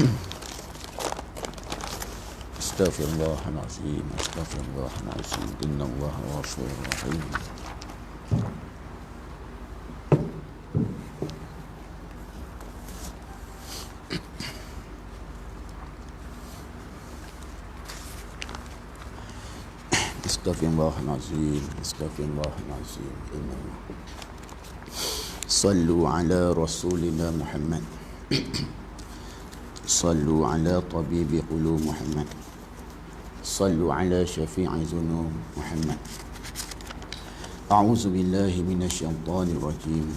Astaghfirullahaladzim, astaghfirullahaladzim, innallaha ghafurur rahim. Astaghfirullahaladzim, astaghfirullahaladzim, innallaha. Sallu ala rasulina Muhammad. Sallu ala tabibi qulub Muhammad. Sallu ala syafi'i zunub Muhammad. A'udzu billahi minasyaitonir rajim.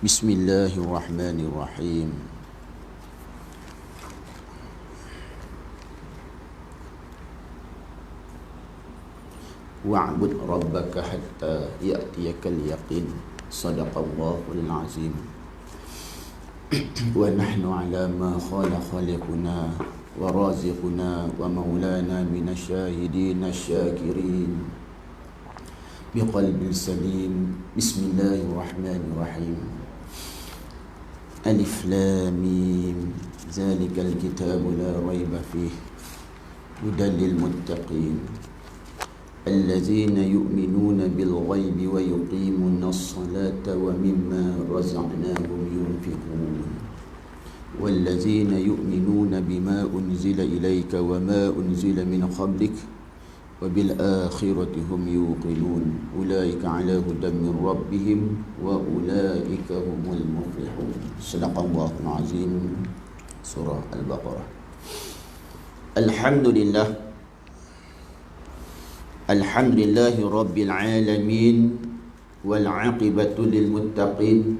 Bismillahirrahmanirrahim. Wa'bud rabbaka hatta ya'tiyakal yaqin. Sadaqallahul azim. Wa nahnu ala ma khala khaliquna wa raziquna wa maulana minasyahidin asyakirin biqalbin salim. Bismillahirrahmanirrahim. Alif lam mim. Zalikal kitabu la raiba fihi hudan lil muttaqin الذين يؤمنون بالغيب ويقيمون الصلاة ومما رزقناهم ينفقون والذين يؤمنون بما أنزل إليك وما أنزل من قبلك وبالآخرة هم يوقنون أولئك على هدى من ربهم وأولئك هم المفلحون. صدق الله العظيم. سورة البقرة. الحمد لله. Alhamdulillahi Rabbil Alamin. Wal'aqibatu lilmuttaqin.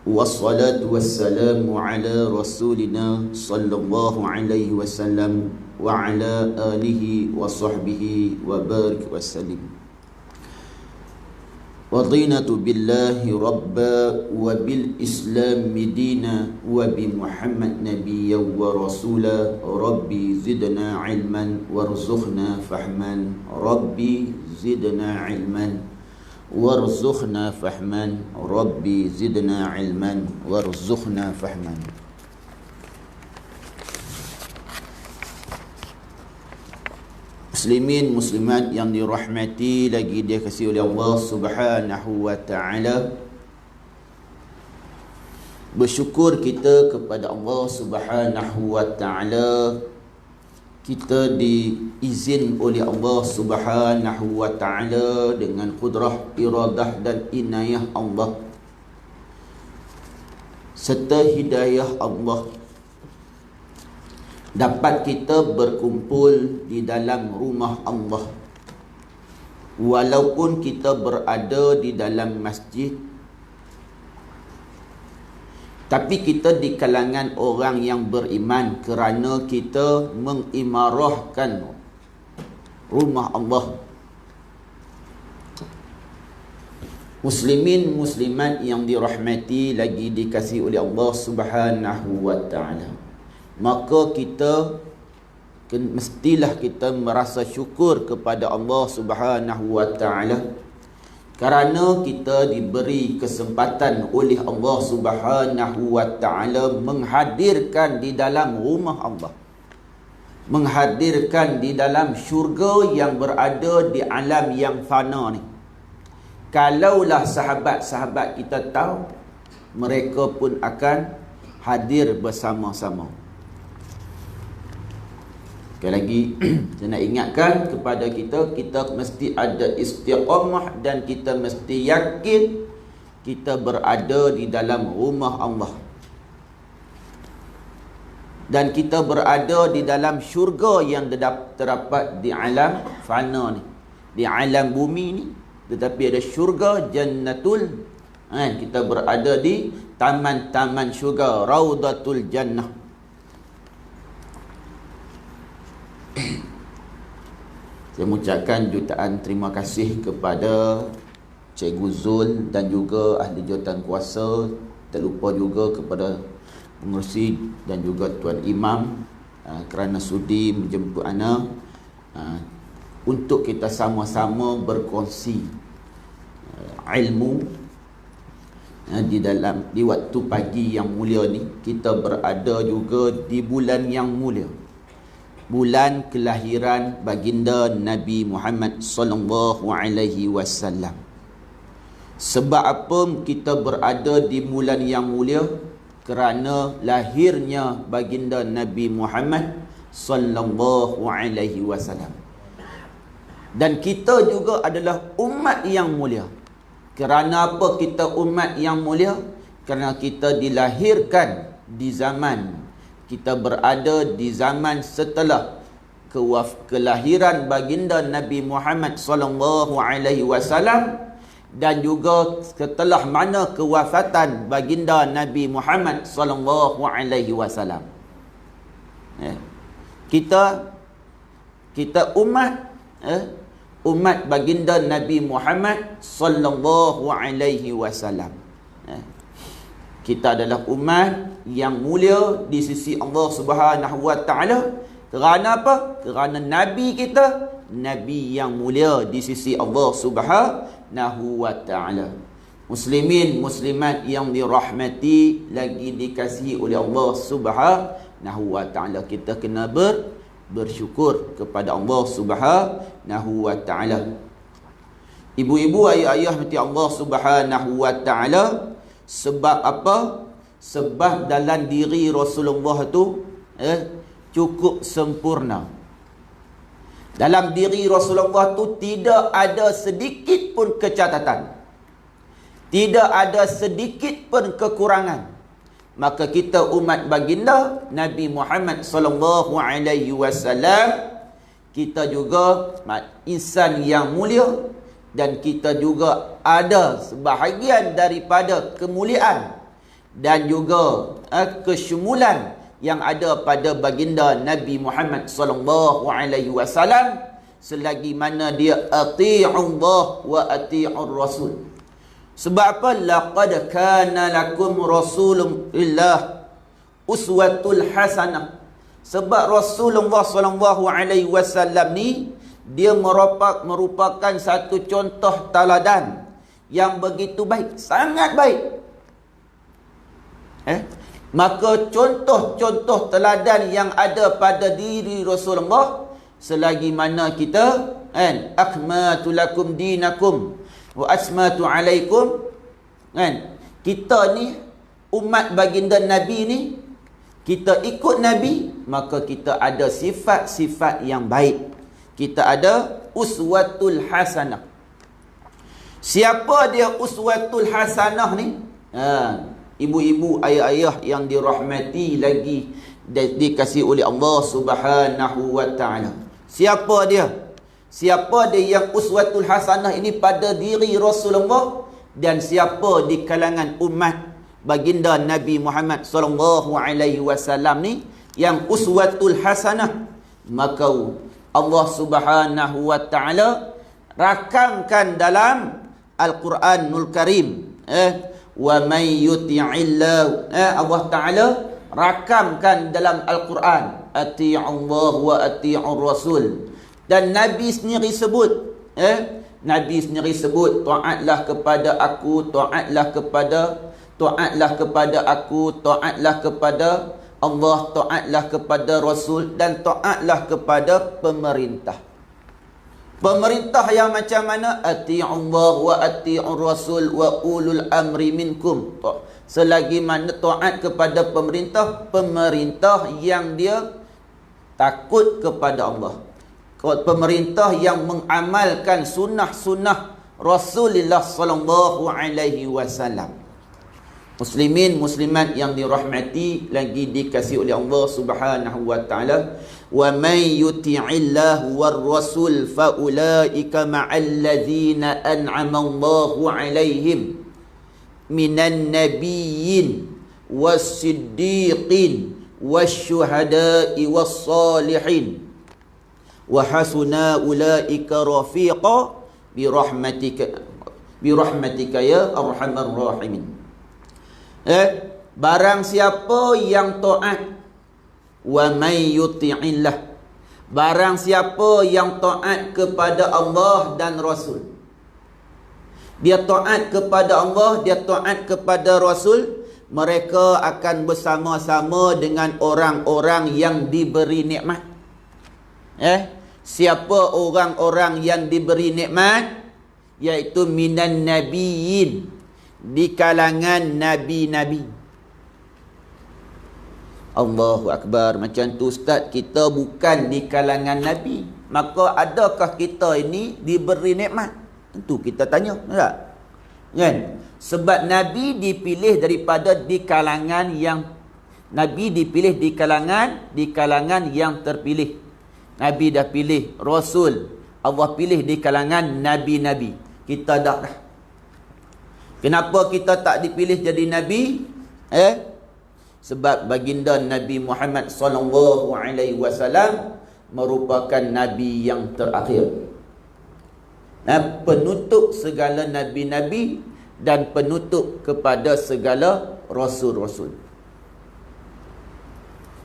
Wassalatu wassalamu ala rasulina sallallahu alaihi wasallam wa ala alihi wa sahbihi wa barik wa sallim. Radinatu billahi rabba wa bil islami dina wa bi Muhammad nabiyya wa rasula. Rabbi zidna ilman warzuqna fahman. Rabbi zidna ilman warzuqna fahman. Rabbi zidna ilman warzuqna fahman. Muslimin muslimat yang dirahmati lagi dia kasih oleh Allah Subhanahu wa taala. Bersyukur kita kepada Allah Subhanahu wa taala, kita diizin oleh Allah Subhanahu wa taala dengan kudrah, iradah dan inayah Allah serta hidayah Allah, dapat kita berkumpul di dalam rumah Allah. Walaupun kita berada di dalam masjid, tapi kita di kalangan orang yang beriman kerana kita mengimarahkan rumah Allah. Muslimin muslimat yang dirahmati lagi dikasihi oleh Allah Subhanahu wa taala, maka kita mestilah kita merasa syukur kepada Allah Subhanahu wa taala kerana kita diberi kesempatan oleh Allah Subhanahu wa taala menghadirkan di dalam rumah Allah, menghadirkan di dalam syurga yang berada di alam yang fana ni. Kalaulah sahabat-sahabat kita tahu, mereka pun akan hadir bersama-sama. Sekali lagi saya nak ingatkan kepada kita, kita mesti ada istiqamah dan kita mesti yakin kita berada di dalam rumah Allah dan kita berada di dalam syurga yang terdapat di alam fana ni, di alam bumi ni. Tetapi ada syurga jannatul, kita berada di taman-taman syurga, raudatul jannah. Saya mengucapkan jutaan terima kasih kepada Cikgu Zul dan juga ahli jawatan kuasa. Tak lupa juga kepada pengerusi dan juga Tuan Imam kerana sudi menjemput ana untuk kita sama-sama berkongsi ilmu Di waktu pagi yang mulia ni, kita berada juga di bulan yang mulia, bulan kelahiran baginda Nabi Muhammad sallallahu alaihi wasallam. Sebab apa kita berada di bulan yang mulia? Kerana lahirnya baginda Nabi Muhammad sallallahu alaihi wasallam. Dan kita juga adalah umat yang mulia. Kerana apa kita umat yang mulia? Kerana kita dilahirkan di zaman, kita berada di zaman setelah kelahiran baginda Nabi Muhammad sallallahu alaihi wasallam, dan juga setelah mana kewafatan baginda Nabi Muhammad sallallahu alaihi wasallam. Kita umat baginda Nabi Muhammad sallallahu alaihi wasallam. Kita adalah umat yang mulia di sisi Allah Subhanahu wa taala. Kerana apa? Kerana nabi kita nabi yang mulia di sisi Allah Subhanahu wa taala. Muslimin muslimat yang dirahmati lagi dikasihi oleh Allah Subhanahu wa taala, kita kena bersyukur kepada Allah Subhanahu wa taala. Ibu-ibu, ayah-ayah mati Allah Subhanahu wa taala, sebab apa? Sebab dalam diri Rasulullah tu cukup sempurna. Dalam diri Rasulullah tu tidak ada sedikit pun kecacatan, tidak ada sedikit pun kekurangan. Maka kita umat baginda Nabi Muhammad sallallahu alaihi wasallam, kita juga insan yang mulia, dan kita juga ada sebahagian daripada kemuliaan dan juga kesyumulan yang ada pada baginda Nabi Muhammad sallallahu alaihi wasallam, selagi mana dia ati'ullah wa ati'ur rasul. Sebab apa? Laqad kana lakum rasulullah uswatul hasanah. Sebab Rasulullah sallallahu alaihi wasallam ni dia merupakan satu contoh teladan yang begitu baik, sangat baik. Maka contoh-contoh teladan yang ada pada diri Rasulullah, selagi mana kita akmaltu lakum dinakum wa asmatu alaikum, kita ni umat baginda Nabi ni, kita ikut Nabi, maka kita ada sifat-sifat yang baik, kita ada uswatul hasanah. Siapa dia uswatul hasanah ni? Ibu-ibu, ayah-ayah yang dirahmati lagi dikasihi oleh Allah Subhanahu wa taala. Siapa dia? Siapa dia yang uswatul hasanah ini pada diri Rasulullah, dan siapa di kalangan umat baginda Nabi Muhammad sallallahu alaihi wasallam ni yang uswatul hasanah? Maka Allah Subhanahu wa taala rakamkan dalam Al-Quranul Karim, wa may yuti'illah, Allah taala rakamkan dalam Al-Quran, ati'ullah wa ati'ur rasul. Dan Nabi sendiri sebut, Nabi sendiri sebut, taatlah kepada aku, taatlah kepada aku, taatlah kepada Allah, taatlah kepada Rasul, dan taatlah kepada pemerintah. Pemerintah yang macam mana? Ati'ullah wa ati'ur Rasul wa ulul amri minkum. Selagi mana taat kepada pemerintah, pemerintah yang dia takut kepada Allah, pemerintah yang mengamalkan sunnah-sunnah Rasulullah sallallahu alaihi wasallam. Muslimin muslimat yang dirahmati lagi dikasihi oleh Allah Subhanahu wa taala, wa may yuti'illahu war rasul fa ulaika ma'al ladzina an'ama Allahu alaihim minan nabiyyin was-siddiqin wasyuhada'i was-salihin wa hasuna ulaika rafiqa birahmatika ya arhamar rahimin. Barang siapa yang taat, wa may yuti'illah, barang siapa yang taat kepada Allah dan Rasul, dia taat kepada Allah, dia taat kepada Rasul, mereka akan bersama-sama dengan orang-orang yang diberi nikmat. Siapa orang-orang yang diberi nikmat? Iaitu minan nabiyyin, di kalangan nabi-nabi. Allahu Akbar. Macam tu ustaz, kita bukan di kalangan nabi, maka adakah kita ini diberi nikmat? Tentu kita tanya, tak? Kan? Sebab nabi dipilih daripada di kalangan yang nabi dipilih di kalangan yang terpilih. Nabi dah pilih Rasul, Allah pilih di kalangan nabi-nabi. Kita dah. Kenapa kita tak dipilih jadi nabi? Sebab baginda Nabi Muhammad sallallahu alaihi wasallam merupakan nabi yang terakhir, penutup segala nabi-nabi dan penutup kepada segala rasul-rasul.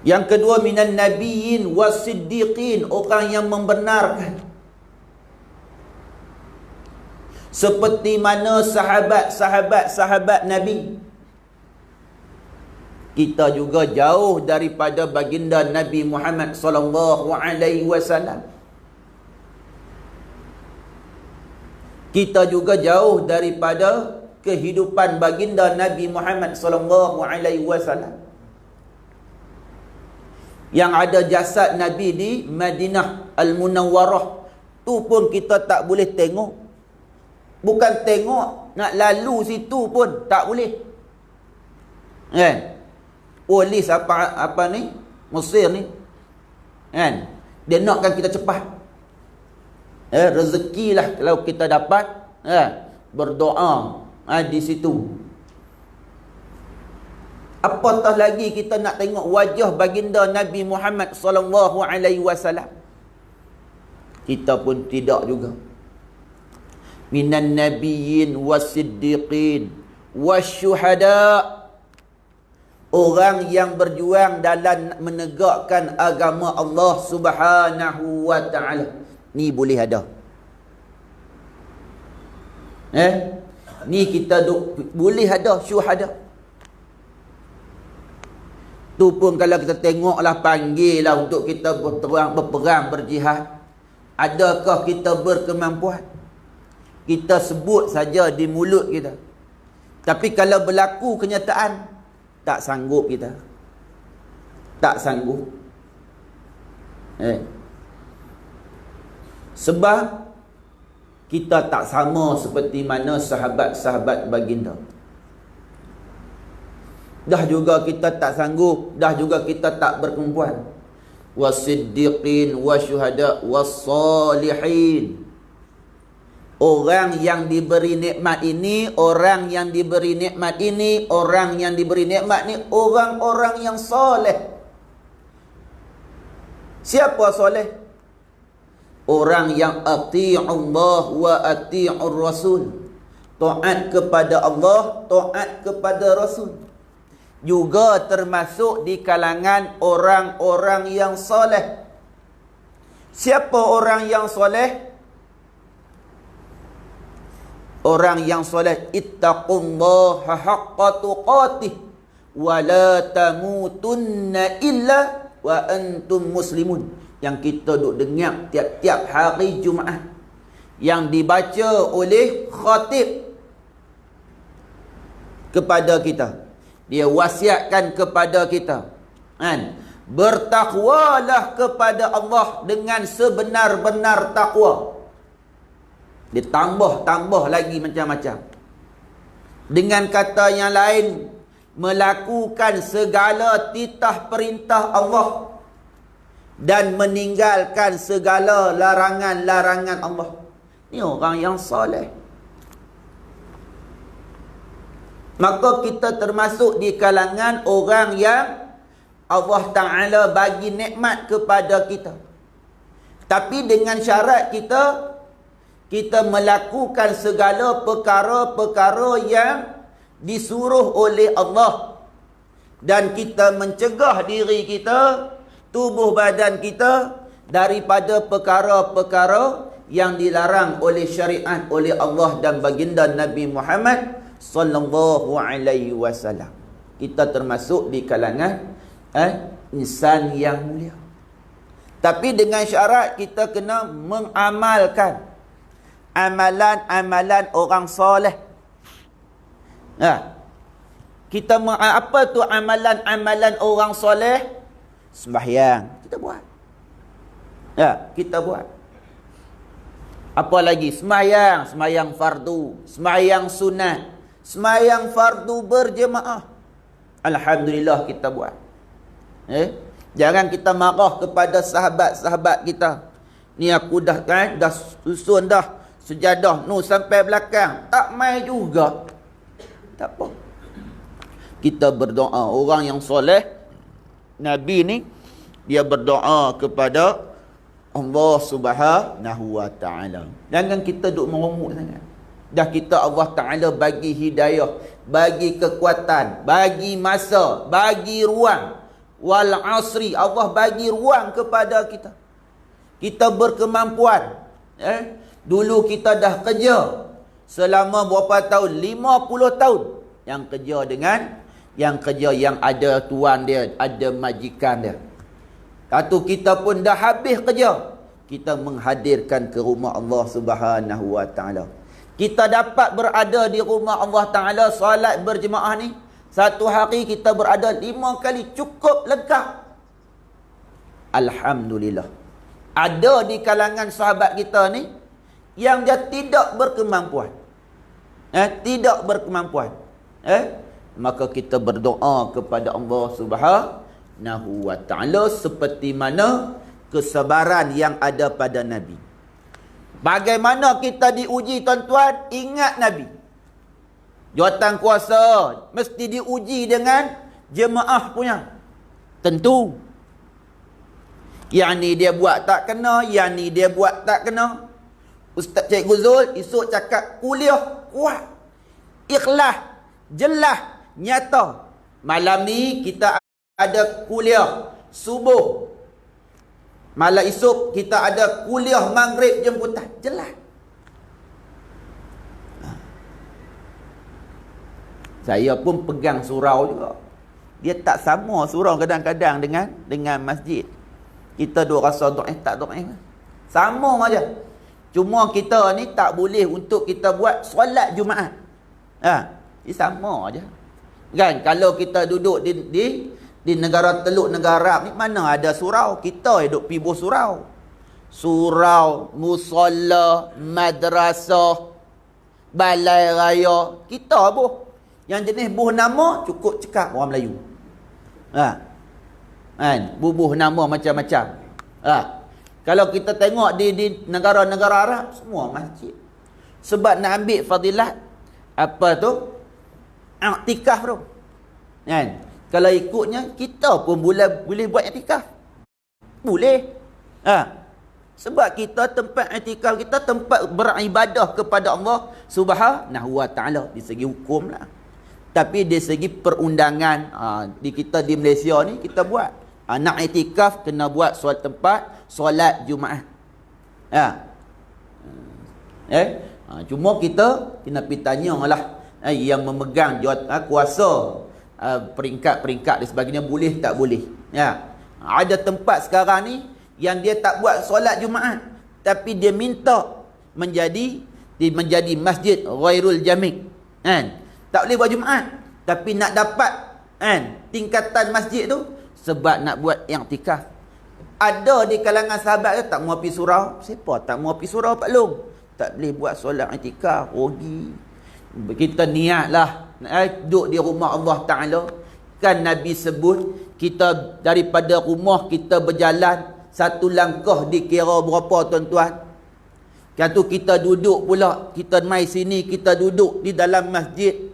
Yang kedua, minan nabiyyin wasiddiqin, orang yang membenarkan. Seperti mana sahabat Nabi. Kita juga jauh daripada baginda Nabi Muhammad sallallahu alaihi wasallam. Kita juga jauh daripada kehidupan baginda Nabi Muhammad sallallahu alaihi wasallam. Yang ada jasad Nabi di Madinah Al-Munawwarah, tu pun kita tak boleh tengok. Bukan tengok, nak lalu situ pun tak boleh. Kan? Polis apa ni? Mesir ni. Kan? Dia nakkan kita cepat. Rezekilah kalau kita dapat berdoa di situ. Apatah lagi kita nak tengok wajah baginda Nabi Muhammad sallallahu alaihi wasallam. Kita pun tidak juga. Minan nabiyyin wasiddiqin wasyuhada, orang yang berjuang dalam menegakkan agama Allah Subhanahu wa taala. Ni boleh ada. Ni kita boleh ada syuhada. Tu pun kalau kita tengoklah, panggil lah untuk kita berperang, berjihad. Adakah kita berkemampuan? Kita sebut saja di mulut kita. Tapi kalau berlaku kenyataan, tak sanggup kita. Tak sanggup. Sebab kita tak sama seperti mana sahabat-sahabat baginda. Dah juga kita tak sanggup, dah juga kita tak berkemampuan. Wasiddiqin wasyuhada wassalihin. Orang yang diberi nikmat ini, orang yang diberi nikmat ini, orang yang diberi nikmat ni, orang-orang yang soleh. Siapa soleh? Orang yang ati'ullah wa ati'ur rasul. Taat kepada Allah, taat kepada Rasul. Juga termasuk di kalangan orang-orang yang soleh. Siapa orang yang soleh? Orang yang soleh, ittaqullaha haqqa tuqatih wa la tamutunna illa wa antum muslimun. Yang kita duk dengar tiap-tiap hari Jumaat, yang dibaca oleh khatib kepada kita. Dia wasiatkan kepada kita, kan? Bertakwalah kepada Allah dengan sebenar-benar takwa. Dia tambah lagi macam-macam. Dengan kata yang lain, melakukan segala titah perintah Allah dan meninggalkan segala larangan-larangan Allah. Ini orang yang soleh. Maka kita termasuk di kalangan orang yang Allah Ta'ala bagi nikmat kepada kita. Tapi dengan syarat kita melakukan segala perkara-perkara yang disuruh oleh Allah. Dan kita mencegah diri kita, tubuh badan kita daripada perkara-perkara yang dilarang oleh syariat oleh Allah dan baginda Nabi Muhammad sallallahu alaihi wasallam. Kita termasuk di kalangan insan yang mulia. Tapi dengan syarat kita kena mengamalkan amalan-amalan orang soleh. Kita apa tu amalan-amalan orang soleh? Sembahyang kita buat. Kita buat. Apa lagi? Sembahyang fardu, sembahyang sunat, sembahyang fardu berjemaah. Alhamdulillah kita buat. Jangan kita marah kepada sahabat-sahabat kita. Ni aku dah susun dah sejadah sampai belakang. Tak mai juga. Tak apa. Kita berdoa. Orang yang soleh, Nabi ni, dia berdoa kepada Allah Subhanahu wa ta'ala. Jangan kita duk merumuk sangat. Dah kita Allah Ta'ala bagi hidayah, bagi kekuatan, bagi masa, bagi ruang. Wal asri, Allah bagi ruang kepada kita. Kita berkemampuan. Dulu kita dah kerja selama berapa tahun? 50 tahun. Yang kerja yang ada tuan dia, ada majikan dia. Satu kita pun dah habis kerja, kita menghadirkan ke rumah Allah Subhanahu wa ta'ala. Kita dapat berada di rumah Allah Ta'ala, solat berjemaah ni, satu hari kita berada 5 kali, cukup lengkap. Alhamdulillah. Ada di kalangan sahabat kita ni yang dia tidak berkemampuan. Tidak berkemampuan. Maka kita berdoa kepada Allah Subhanahu wa ta'ala seperti mana kesabaran yang ada pada Nabi. Bagaimana kita diuji tuan-tuan? Ingat Nabi. Jawatan kuasa mesti diuji dengan jemaah punya. Tentu. Yang ni dia buat tak kena, yang ni dia buat tak kena. Ustaz Cikgu Zul esok cakap kuliah kuat, ikhlas, jelas, nyata. Malam ni kita ada kuliah subuh. Malam esok kita ada kuliah maghrib jemputan. Jelas. Saya pun pegang surau juga. Dia tak sama surau kadang-kadang dengan masjid. Kita duk rasa doa tak doa. Sama aja. Cuma kita ni tak boleh untuk kita buat solat Jumaat. Ini sama aja. Kan kalau kita duduk di negara Teluk Negara ni mana ada surau? Kita duduk pi buh surau. Surau, musalla, madrasah, balai raya, kita buh. Yang jenis buh nama cukup cekap orang Melayu. Bubuh nama macam-macam. Kalau kita tengok di negara-negara Arab, semua masjid. Sebab nak ambil fadilat apa tu? I'tikaf tu. Kan? Kalau ikutnya kita pun boleh buat i'tikaf. Boleh. Sebab kita tempat i'tikaf kita tempat beribadah kepada Allah Subhanahu wa ta'ala di segi hukum lah. Tapi dari segi perundangan, di kita di Malaysia ni kita buat. Nak i'tikaf kena buat solat Jumaat. Cuma kita kena pergi tanyalah yang memegang kuasa peringkat-peringkat dan sebagainya, boleh tak boleh. Ada tempat sekarang ni yang dia tak buat solat Jumaat, tapi dia minta menjadi masjid ghairul jami'. Tak boleh buat Jumaat, tapi nak dapat tingkatan masjid tu sebab nak buat i'tikaf. Ada di kalangan sahabat ke tak mau pergi surau? Siapa tak mau pergi surau Pak Long? Tak boleh buat solat i'tikaf, rugi. Kita niatlah duduk di rumah Allah Ta'ala. Kan Nabi sebut kita daripada rumah kita berjalan satu langkah dikira berapa tuan-tuan? Kata kita duduk pula, kita mai sini kita duduk di dalam masjid.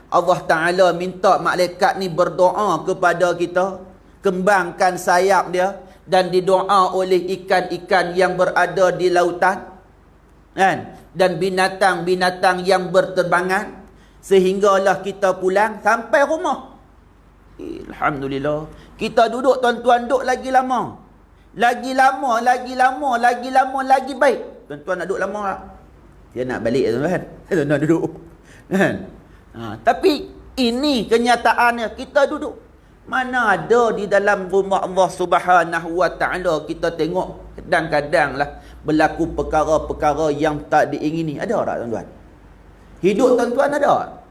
Allah Ta'ala minta malaikat ni berdoa kepada kita, kembangkan sayap dia dan didoa oleh ikan-ikan yang berada di lautan dan binatang-binatang yang berterbangan, sehinggalah kita pulang sampai rumah. Alhamdulillah. Kita duduk tuan-tuan, duduk lagi lama, lagi baik. Tuan-tuan nak duduk lama tak? Dia nak balik tuan-tuan. Tuan-tuan duduk. Kan? Tapi ini kenyataannya, kita duduk. Mana ada di dalam rumah Allah Subhanahu wa taala kita tengok kadang-kadang lah berlaku perkara-perkara yang tak diingini. Ada tak tuan-tuan? Hidup tuan-tuan ada.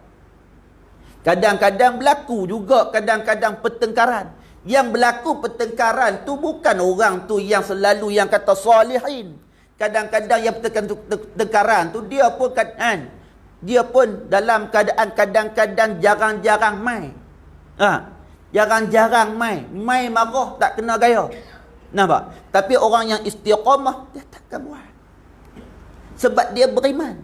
Kadang-kadang berlaku juga kadang-kadang pertengkaran. Yang berlaku pertengkaran tu bukan orang tu yang selalu yang kata salihin. Kadang-kadang yang pertengkaran tu dia pun kan, dia pun dalam keadaan kadang-kadang jarang-jarang mai. Jarang-jarang mai marah tak kena gaya. Nampak? Tapi orang yang istiqamah dia takkan buat. Sebab dia beriman.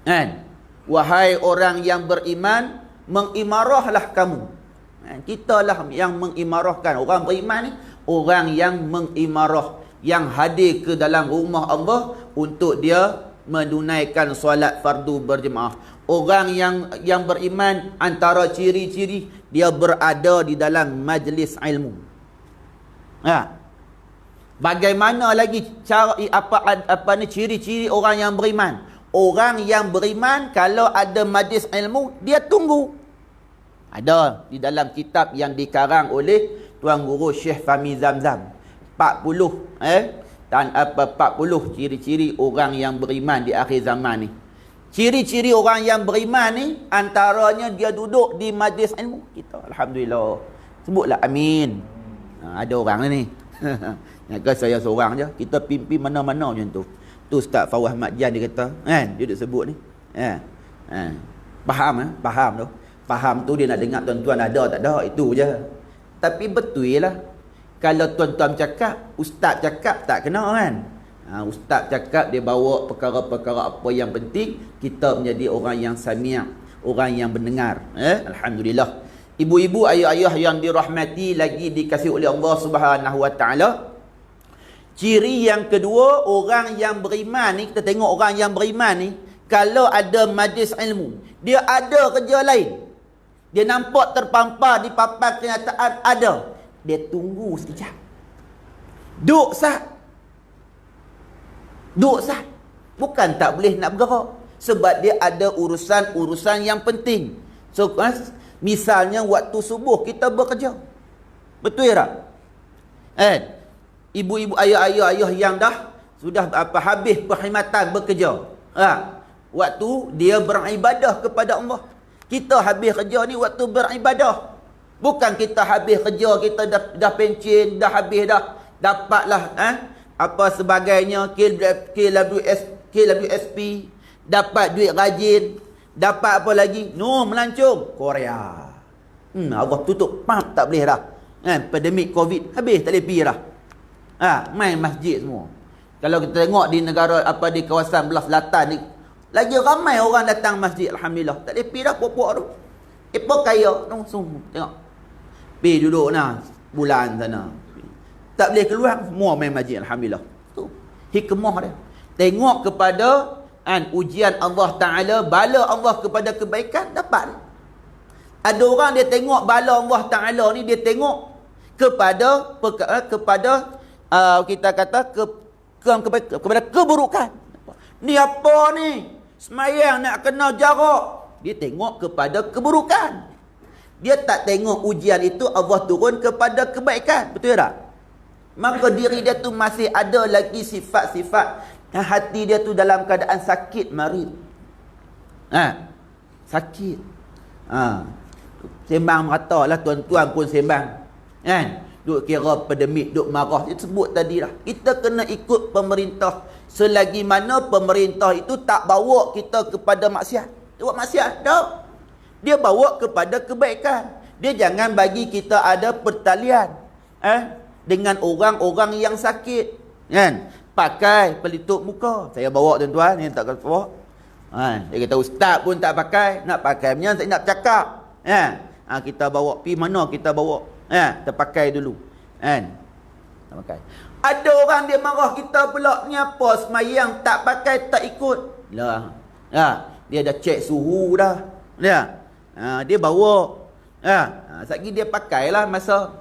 Kan? Wahai orang yang beriman, mengimarahlah kamu. Kita lah yang mengimarahkan. Orang beriman ni orang yang mengimarah, yang hadir ke dalam rumah Allah untuk dia menunaikan solat fardu berjemaah. Orang yang beriman, antara ciri-ciri dia berada di dalam majlis ilmu. Bagaimana lagi cara apa ni ciri-ciri orang yang beriman? Orang yang beriman kalau ada majlis ilmu dia tunggu. Ada di dalam kitab yang dikarang oleh Tuan Guru Syekh Fahmi Zamzam. 40 dan 40 ciri-ciri orang yang beriman di akhir zaman ni. Ciri-ciri orang yang beriman ni antaranya dia duduk di majlis ilmu. Kita alhamdulillah. Sebutlah amin. Ada orang ni. Jangan saya seorang je. Kita pimpin mana-mana macam tu. Tu Ustaz Fawaz Madjan dia kata, kan? Dia duduk sebut ni. Faham faham tu. Faham tu dia nak dengar tuan-tuan ada tak ada, itu je. Tapi betul lah. Kalau tuan-tuan cakap, ustaz cakap tak kena kan? Ustaz cakap dia bawa perkara-perkara apa yang penting, kita menjadi orang yang sami', orang yang mendengar. Alhamdulillah. Ibu-ibu, ayah-ayah yang dirahmati lagi dikasihi oleh Allah Subhanahu wa taala. Ciri yang kedua, orang yang beriman ni, kita tengok orang yang beriman ni, kalau ada majlis ilmu, dia ada kerja lain. Dia nampak terpampar di papan kenyataan ada. Dia tunggu sekejap. Duk sat. Bukan tak boleh nak bergerak. Sebab dia ada urusan-urusan yang penting. So, misalnya waktu subuh kita bekerja. Betul tak? Ibu-ibu, ayah-ayah yang dah sudah habis perkhidmatan bekerja. Waktu dia beribadah kepada Allah. Kita habis kerja ni waktu beribadah. Bukan kita habis kerja, kita dah pencen, dah habis dah. Dapatlah apa sebagainya, KWSP, dapat duit rajin, dapat apa lagi? Melancong Korea. Allah tutup, tak boleh dah. Pandemik Covid, habis tak boleh pergi dah. Main masjid semua. Kalau kita tengok di negara di kawasan belah selatan ni, lagi ramai orang datang masjid, alhamdulillah. Tak boleh pergi dah pokok tu. Apa kaya semua tengok. Pergi duduk bulan sana. Tak boleh keluar, semua main masjid, alhamdulillah. Tu hikmah dia. Tengok kepada ujian Allah Taala, bala Allah kepada kebaikan dapat. Ada orang dia tengok bala Allah Taala ni, dia tengok kepada kita kata kepada keburukan. Ni apa ni? Semayang nak kena jarak. Dia tengok kepada keburukan. Dia tak tengok ujian itu Allah turun kepada kebaikan. Betul tak? Maka diri dia tu masih ada lagi sifat-sifat hati dia tu dalam keadaan sakit marid. Sakit. Sembang merata lah, tuan-tuan pun sembang. Duk kira pandemik, duk marah. Dia sebut tadi lah. Kita kena ikut pemerintah. Selagi mana pemerintah itu tak bawa kita kepada maksiat. Dia buat maksiat, tak. Dia bawa kepada kebaikan. Dia jangan bagi kita ada pertalian dengan orang-orang yang sakit. Pakai pelitup muka. Saya bawa tuan-tuan, yang tak bawa. Dia kata ustaz pun tak pakai. Nak pakai punya, saya nak cakap. Kita bawa, pergi mana kita bawa. Kita pakai dulu. Tak pakai. Ada orang dia marah kita pula, ni apa semayang tak pakai, tak ikut. Dia dah cek suhu dah. Dia bawa. Sekali dia pakailah masa.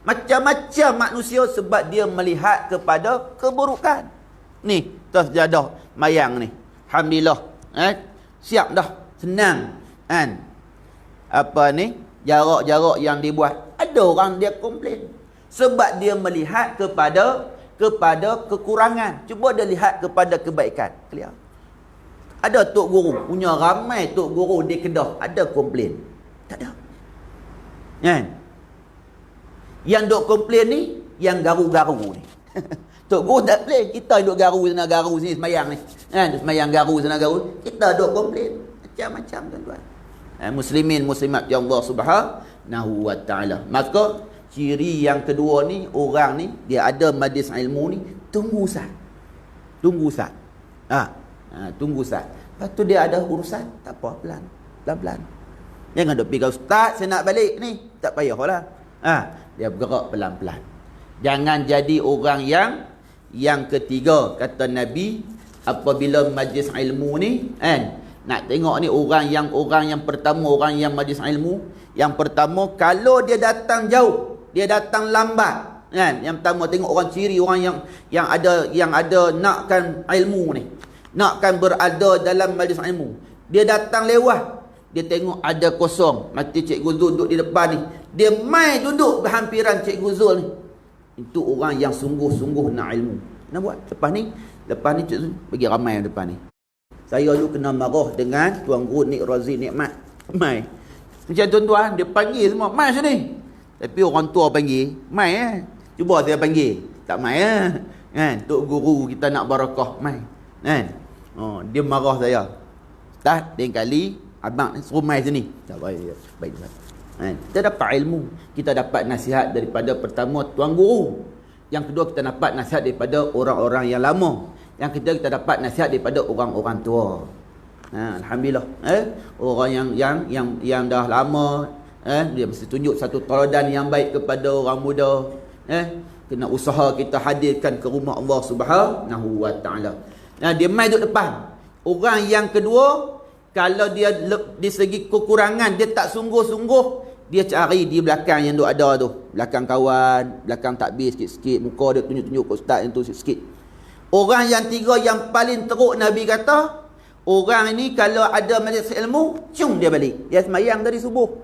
Macam-macam manusia sebab dia melihat kepada keburukan. Ni, kita sejadah mayang ni. Alhamdulillah. Siap dah. Senang. Kan? Apa ni? Jarak-jarak yang dibuat. Ada orang dia komplain. Sebab dia melihat kepada kekurangan. Cuba dia lihat kepada kebaikan. Clear? Ada tok guru. Punya ramai tok guru di Kedah. Ada komplain. Tak ada. Kan? Yang duk komplain ni, yang garu-garu ni. Tok guru tak komplain. Kita duk garu sana garu sini semayang ni. Kan? Semayang garu sana garu. Kita duk komplain. Macam-macam tuan-tuan. Muslimin muslimat ya Allah Subhanahu wa taala. Maka ciri yang kedua ni, orang ni dia ada majlis ilmu ni, tunggu sat. Tunggu sat. Tunggu sat. Lepas tu dia ada urusan, tak apa, pelan-pelan. Jangan duk pergi ustaz, saya nak balik ni. Tak payahlah. Dia bergerak pelan-pelan. Jangan jadi orang yang ketiga, kata Nabi, apabila majlis ilmu ni, kan? Nak tengok ni orang yang pertama, orang yang majlis ilmu, yang pertama kalau dia datang jauh, dia datang lambat, kan? Yang pertama tengok orang ciri orang yang ada nakkan ilmu ni, nakkan berada dalam majlis ilmu. Dia datang lewat, dia tengok ada kosong, mati Cikgu Zul duduk di depan ni, dia mai duduk berhampiran Cikgu Zul ni. Itu orang yang sungguh-sungguh nak ilmu. Nak buat lepas ni Cikgu Zul bagi ramai depan ni. Saya dulu kena marah dengan Tuan Guru Nik Razi Nikmat. Mai. Macam tuan-tuan dia panggil semua, mai sini. Tapi orang tua panggil, mai Cuba saya panggil, tak mai kan? Tok guru kita nak barakah, mai. Kan? Dia marah saya. Tak, lain kali abang suruh mai sini. Tak baik. Kan? Kita dapat ilmu, kita dapat nasihat daripada pertama Tuan Guru. Yang kedua kita dapat nasihat daripada orang-orang yang lama. Yang ketiga kita dapat nasihat daripada orang-orang tua. Alhamdulillah. Orang yang dah lama, dia mesti tunjuk satu teladan yang baik kepada orang muda. Kena usaha kita hadirkan ke rumah Allah Subhanahu wa taala. Dia mai duduk depan. Orang yang kedua, kalau dia di segi kekurangan, dia tak sungguh-sungguh, dia cari di belakang yang duk ada tu. Belakang kawan, belakang takbir sikit-sikit, muka dia tunjuk-tunjuk ke ustaz yang tu sikit-sikit. Orang yang tiga yang paling teruk Nabi kata, orang ini kalau ada majlis ilmu, cium dia balik. Dia semayang dari subuh.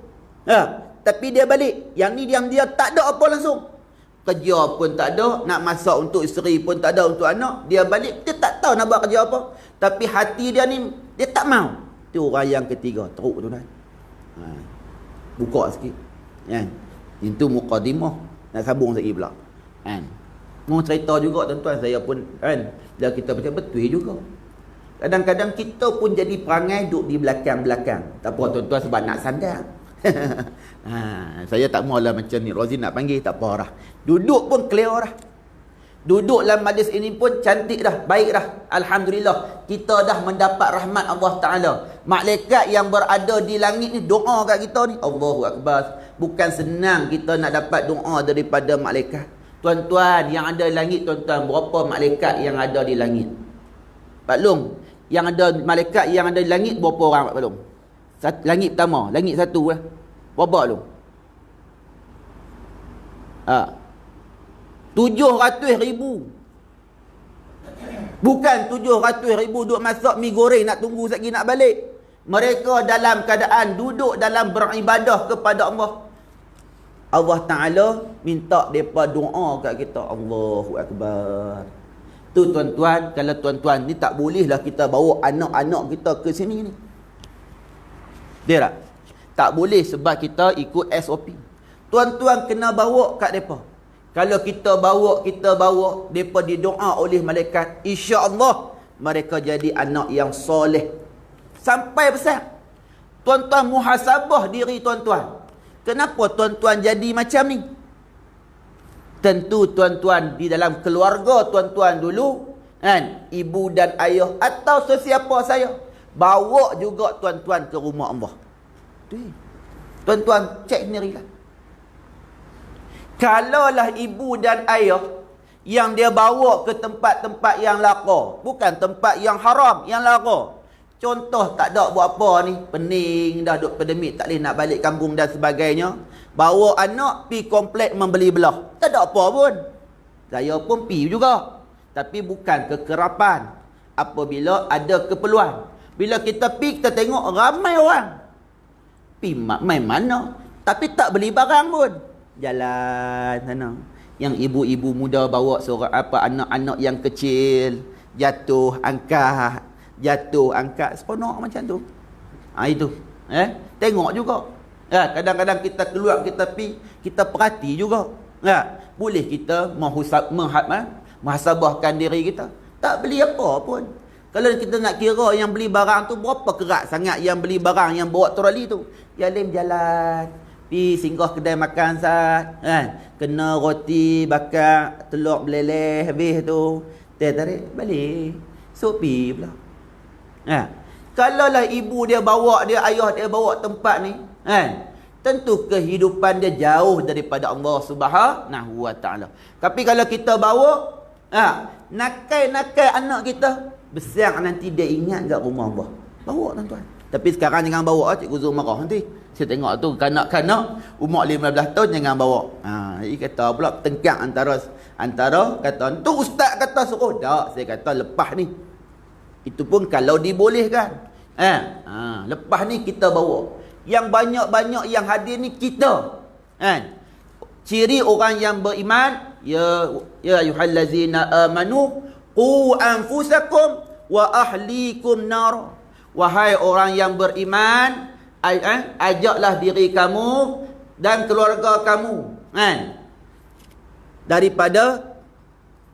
Tapi dia balik. Yang ni dia tak ada apa langsung. Kerja pun tak ada, nak masak untuk isteri pun tak ada, untuk anak. Dia balik, dia tak tahu nak buat kerja apa. Tapi hati dia ni, dia tak mau. Itu orang yang ketiga, teruk tu kan. Buka sikit. Itu muqaddimah. Nak sambung lagi pula. Mau cerita juga tuan-tuan, saya pun kan, bila kita baca betul juga. Kadang-kadang kita pun jadi perangai duduk di belakang-belakang. Tak apa tuan-tuan, sebab nak sandar. Saya tak maulah macam ni Rozi nak panggil, tak apa dah. Duduk pun clear dah. Duduk dalam majlis ini pun cantik dah, baik dah. Alhamdulillah, kita dah mendapat rahmat Allah Ta'ala. Malaikat yang berada di langit ni doa kat kita ni, Allahu Akbar. Bukan senang kita nak dapat doa daripada malaikat. Tuan-tuan yang ada di langit, tuan-tuan, berapa malaikat yang ada di langit? Pak Long, yang ada malaikat yang ada di langit berapa orang Pak Long? Langit pertama, langit satu lah. Berapa Long? 700,000. Bukan 700,000 duduk masak mi goreng nak tunggu sekejap nak balik. Mereka dalam keadaan duduk dalam beribadah kepada Allah. Allah Ta'ala minta mereka doa kat kita. Allahu Akbar. Tu tuan-tuan, kalau tuan-tuan ni tak bolehlah kita bawa anak-anak kita ke sini ni. Dia tak? Tak boleh sebab kita ikut SOP. Tuan-tuan kena bawa kat mereka. Kalau kita bawa, mereka didoa oleh malaikat. InsyaAllah mereka jadi anak yang soleh. Sampai besar. Tuan-tuan muhasabah diri tuan-tuan. Kenapa tuan-tuan jadi macam ni? Tentu tuan-tuan di dalam keluarga tuan-tuan dulu, kan, ibu dan ayah atau sesiapa saya, bawa juga tuan-tuan ke rumah Allah. Tuan-tuan cek sendirilah. Kalaulah ibu dan ayah yang dia bawa ke tempat-tempat yang laka, bukan tempat yang haram, yang laka. Contoh tak ada buat apa ni, pening dah duk pandemik, tak boleh nak balik kampung dan sebagainya. Bawa anak pi komplek membeli belah. Tak ada apa pun. Saya pun pi juga. Tapi bukan kekerapan. apabila ada keperluan. Bila kita pergi, kita tengok ramai orang. Pergi main mana? Tapi tak beli barang pun. Jalan sana. Yang ibu-ibu muda bawa seorang anak-anak yang kecil. Jatuh, angkat. Seponok macam tu. Itu. Tengok juga. Kadang-kadang kita keluar, kita pergi, kita perhati juga. Boleh kita muhasabahkan diri kita. Tak beli apa pun. Kalau kita nak kira yang beli barang tu berapa kerat sangat yang beli barang yang bawa troli tu. Jalan jalan. Pi singgah kedai makan sat. Kena roti bakar, telur beleleh habis tu. Tarik balik. So pi pula. Kalaulah ibu dia bawa dia, ayah dia bawa tempat ni, tentu kehidupan dia jauh daripada Allah Subhanahu Wa Taala. Tapi kalau kita bawa, nakai-nakai anak kita, besar nanti dia ingat kat rumah Allah. Bawa tuan-tuan. Tapi sekarang jangan bawa, Cikgu Zul marah nanti. Saya tengok tu kanak-kanak umur 15 tahun jangan bawa. Dia kata pula tengkang antara kata tu ustaz kata suruh. Tak, saya kata lepas ni. Itu pun kalau dibolehkan. Lepas ni kita bawa. Yang banyak-banyak yang hadir ni kita. Ciri orang yang beriman, ya ayyuhallazina amanu qu anfusakum wa ahlikum nar. Wahai orang yang beriman, ajaklah diri kamu dan keluarga kamu daripada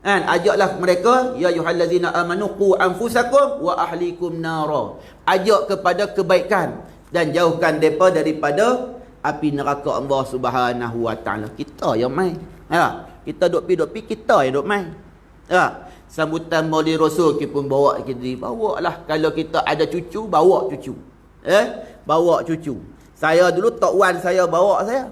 ajaklah mereka, ya ayyuhallazina amanu qu anfusakum wa ahlikum nar. Ajak kepada kebaikan dan jauhkan mereka daripada api neraka Allah Subhanahu Wa Taala. Kita yang main. Kita duk pi kita yang duk main. Sambutan Maulid Rasul kita pun bawa bawalah. Kalau kita ada cucu, bawa cucu. Bawa cucu. Saya dulu tok wan saya bawa saya.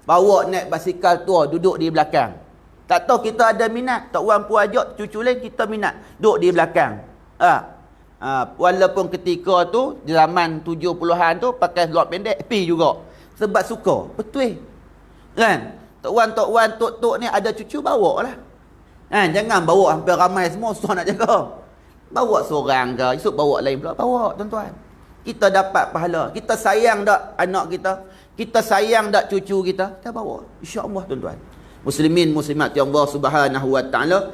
Bawa naik basikal tua duduk di belakang. Tak tahu kita ada minat. Tok wan pun ajak cucu lain, kita minat duduk di belakang. Walaupun ketika tu zaman 70-an tu pakai lot pendek pi juga. Sebab suka. Betul. Kan? Tok wan tok ni ada cucu bawa lah. Jangan bawa hampir ramai semua susah nak jaga. Bawa seorang ke, esok bawa lain pula. Bawa tuan-tuan. Kita dapat pahala. Kita sayang tak anak kita? Kita sayang tak cucu kita? Kita bawa. InsyaAllah tuan-tuan. Muslimin muslimat yang Allah Subhanahu Wa Taala,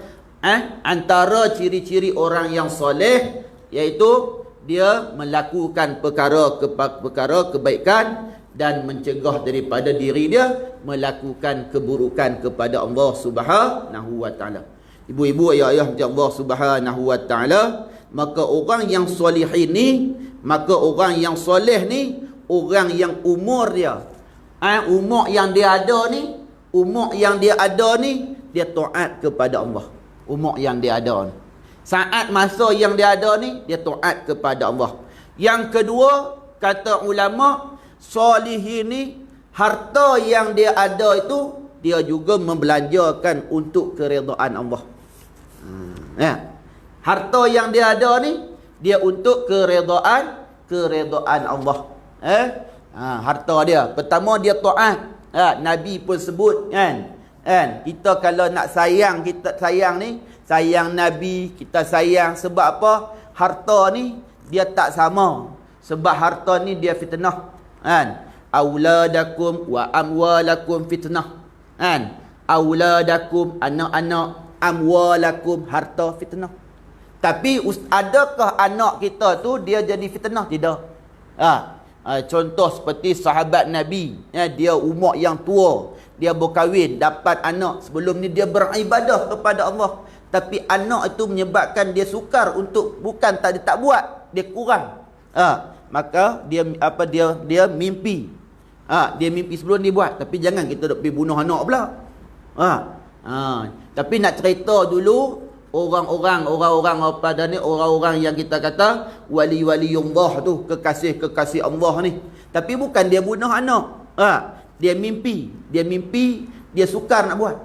antara ciri-ciri orang yang soleh iaitu dia melakukan perkara kebaikan dan mencegah daripada diri dia melakukan keburukan kepada Allah Subhanahu Wa Taala. Ibu-ibu, ayah-ayah yang Allah Subhanahu Wa Taala, maka orang yang solihin ni, maka orang yang soleh ni, orang yang umur dia umur yang dia ada ni, dia taat kepada Allah. Umur yang dia ada ni, saat masa yang dia ada ni, dia taat kepada Allah. Yang kedua, kata ulama, solihin ni, harta yang dia ada itu, dia juga membelanjakan untuk keredaan Allah. Harta yang dia ada ni, dia untuk keredaan Allah. Harta dia, pertama dia taat. Nabi pun sebut kan. Kita kalau nak sayang, kita sayang ni, sayang Nabi, kita sayang sebab apa? Harta ni dia tak sama. Sebab harta ni dia fitnah. Auladakum wa amwalakum fitnah. Auladakum, anak-anak, amwalakum, harta fitnah. Tapi adakah anak kita tu dia jadi fitnah? Tidak. Contoh seperti sahabat Nabi, dia umur yang tua, dia berkahwin, dapat anak, sebelum ni dia beribadah kepada Allah, tapi anak itu menyebabkan dia sukar untuk, bukan tak buat, dia kurang. Maka dia mimpi. Dia mimpi sebelum dia buat. Tapi jangan kita duk pergi bunuh anak pula. Tapi nak cerita dulu orang-orang pada ni, orang-orang yang kita kata wali-waliullah tu, kekasih-kekasih Allah ni. Tapi bukan dia bunuh anak. Dia mimpi, dia sukar nak buat.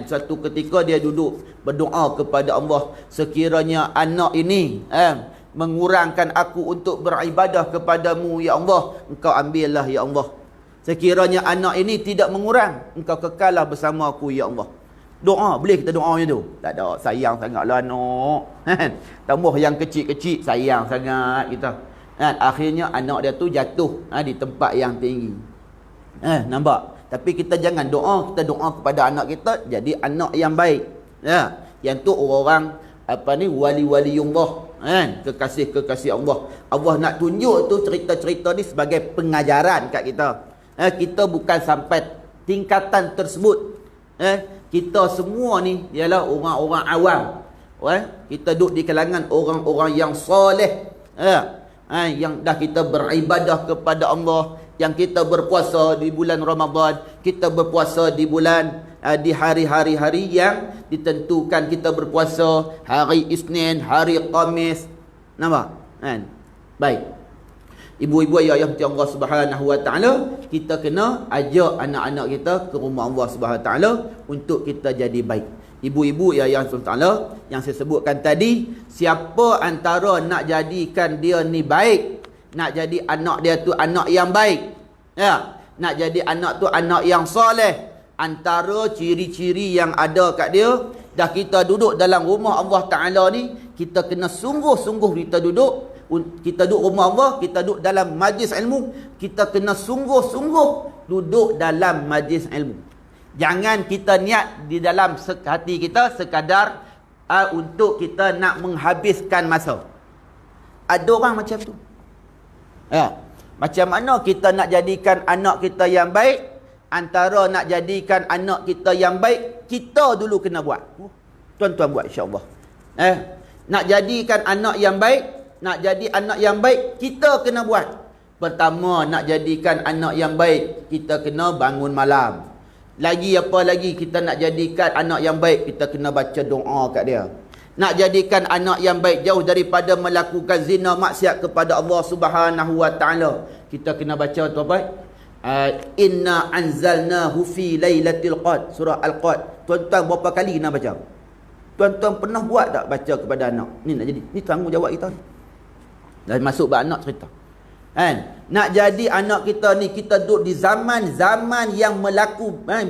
Suatu ketika dia duduk berdoa kepada Allah, sekiranya anak ini mengurangkan aku untuk beribadah kepadamu ya Allah, engkau ambillah ya Allah. Sekiranya anak ini tidak mengurang, engkau kekallah bersama aku ya Allah. Doa, boleh kita doa macam tu? Tak ada, sayang sangatlah anak. Kan? Tambah yang kecil-kecil, sayang sangat kita. Kan? Akhirnya anak dia tu jatuh di tempat yang tinggi. Nampak? Tapi kita jangan doa, kita doa kepada anak kita jadi anak yang baik. Ya, yang tu orang wali-waliullah, kan? Kekasih-kekasih Allah. Allah nak tunjuk tu cerita-cerita ni sebagai pengajaran kat kita. Kita bukan sampai tingkatan tersebut. Kita semua ni ialah orang-orang awam. Kita duduk di kalangan orang-orang yang soleh. Yang dah kita beribadah kepada Allah, yang kita berpuasa di bulan Ramadan, kita berpuasa di bulan di hari-hari yang ditentukan, kita berpuasa hari Isnin, hari Khamis. Nampak? Kan? Baik. Ibu-ibu ayah yang Allah Subhanahu Wa Taala, kita kena ajak anak-anak kita ke rumah Allah Subhanahu Wa Taala untuk kita jadi baik. Ibu-ibu ayah yang Allah yang saya sebutkan tadi, siapa antara nak jadikan dia ni baik, nak jadi anak dia tu anak yang baik, ya, nak jadi anak tu anak yang soleh, antara ciri-ciri yang ada kat dia, dah kita duduk dalam rumah Allah Ta'ala ni, kita kena sungguh-sungguh kita duduk rumah Allah, kita duduk dalam majlis ilmu, kita kena sungguh-sungguh duduk dalam majlis ilmu. Jangan kita niat di dalam hati kita sekadar untuk kita nak menghabiskan masa. Ada orang macam tu. Ya. Macam mana kita nak jadikan anak kita yang baik? Antara nak jadikan anak kita yang baik, kita dulu kena buat. Tuan-tuan buat insya-Allah. Nak jadikan anak yang baik, nak jadi anak yang baik, kita kena buat. Pertama, nak jadikan anak yang baik, kita kena bangun malam. Lagi apa lagi kita nak jadikan anak yang baik, kita kena baca doa kat dia. Nak jadikan anak yang baik, jauh daripada melakukan zina, maksiat kepada Allah Subhanahu Wa Taala, kita kena baca tu apa? Inna anzalnahu fi lailatul qadr, surah Al-Qad. Tuan-tuan berapa kali kena baca? Tuan-tuan pernah buat tak baca kepada anak? Ni nak jadi, ni tanggungjawab kita ni. Dah masuk bab anak cerita. Kan? Nak jadi anak kita ni, kita duduk di zaman-zaman yang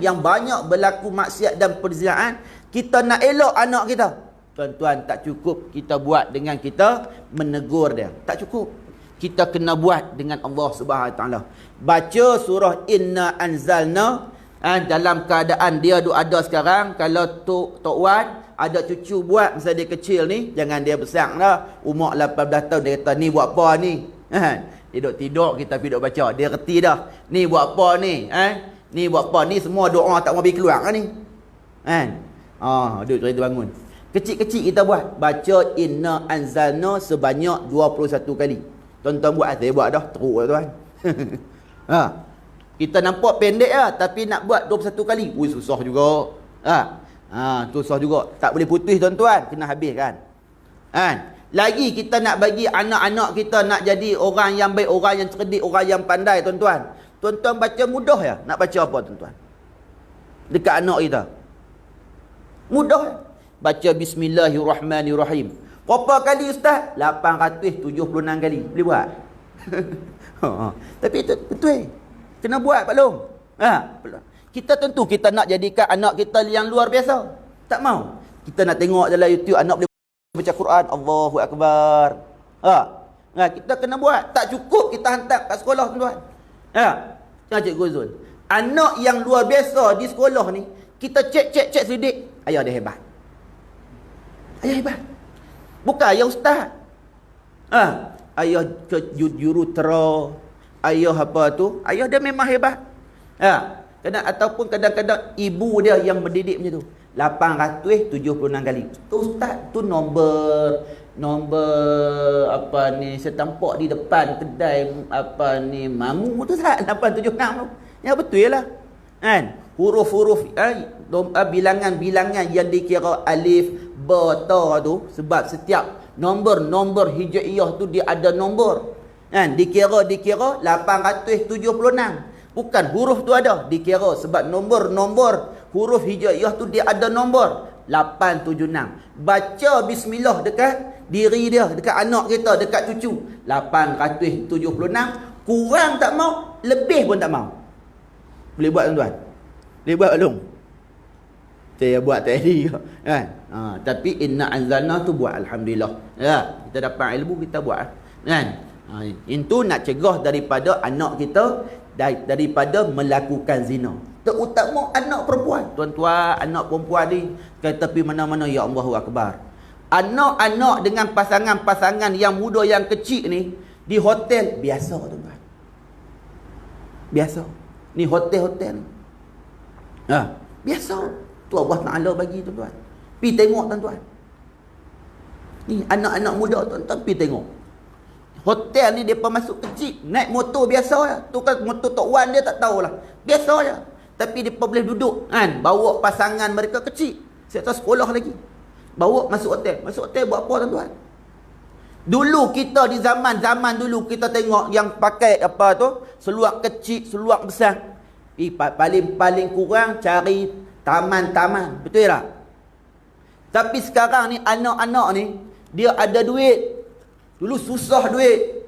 yang banyak berlaku maksiat dan perzinaan, kita nak elok anak kita. Tuan-tuan, tak cukup kita buat dengan kita menegur dia. Tak cukup. Kita kena buat dengan Allah Subhanahu Wa Taala. Baca surah Inna Anzalna dalam keadaan dia duk ada sekarang. Kalau Tok Wan ada cucu buat masa dia kecil ni, jangan dia besar dah, umur 18 tahun, dia kata ni buat apa ni? Dia duk tidur, kita pergi duk baca, dia reti dah. Ni buat apa ni? Ni buat apa? Ni semua doa tak mau pergi keluar kan ni? Duk cerita bangun. Kecil-kecil kita buat. Baca Inna Anzalna sebanyak 21 kali. Tuan-tuan buat, saya buat dah, teruk tuan. Kita nampak pendek lah, tapi nak buat 21 kali, susah juga. Susah juga. Tak boleh putus tuan-tuan, kena habis kan. Lagi kita nak bagi anak-anak kita nak jadi orang yang baik, orang yang cerdik, orang yang pandai tuan-tuan. Tuan-tuan baca mudah ya. Nak baca apa tuan-tuan? Dekat anak kita. Mudah ya. Baca Bismillahirrahmanirrahim. Berapa kali ustaz? 876 kali. Boleh buat? Tapi itu betul. Kena buat Pak Long. Kita tentu kita nak jadikan anak kita yang luar biasa. Tak mau. Kita nak tengok dalam YouTube anak boleh baca Quran, Allahu Akbar. Kita kena buat. Tak cukup kita hantar kat sekolah tuan-tuan. Cikgu Zul. Anak yang luar biasa di sekolah ni, kita cek sedikit, ayah dia hebat. Ayah hebat. Bukan ayah ustaz. Ayah jurutera, ayah apa tu, ayah dia memang hebat. Ataupun kadang-kadang ibu dia yang mendidik macam tu. 876 kali. Tu ustaz, tu nombor apa ni, saya tampak di depan kedai apa ni mamu tu tak 876 tu. Ya betul lah. Kan? Huruf-huruf bilangan-bilangan yang dikira alif, ba, ta tu, sebab setiap nombor hijaiyah tu dia ada nombor. Kan? Dikira 876. Bukan huruf tu ada, dikira sebab nombor huruf hijaiyah tu dia ada nombor 876. Baca bismillah dekat diri dia, dekat anak kita, dekat cucu, 876. Kurang tak mau, lebih pun tak mau. Boleh buat tuan-tuan? Boleh buat belum? Saya buat tadi kan. Tapi inna anzalna tu buat, alhamdulillah. Ya, kita dapat ilmu, kita buat kan. Itu nak cegah daripada anak kita daripada melakukan zina. Terutama anak perempuan. Tuan-tuan, anak perempuan ni kata pergi mana-mana, ya Allahu akbar. Anak-anak dengan pasangan-pasangan yang muda yang kecil ni di hotel biasa, tuan-tuan. Biasa. Ni hotel-hotel ni. Biasa. Tu Allah Ta'ala bagi, tuan-tuan. Pergi tengok, tuan-tuan. Ni anak-anak muda, tuan-tuan, pergi tengok. Hotel ni mereka masuk kecil, naik motor biasa je. Tu kan motor Tok Wan dia tak tahulah. Biasa je. Tapi mereka boleh duduk kan, bawa pasangan mereka kecil. Saya tahu sekolah lagi. Bawa masuk hotel. Masuk hotel buat apa, tuan-tuan? Dulu kita di zaman dulu kita tengok yang pakai apa tu, seluar kecil, seluar besar. Paling kurang cari taman-taman, betul tak? Tapi sekarang ni anak-anak ni dia ada duit. Dulu susah duit.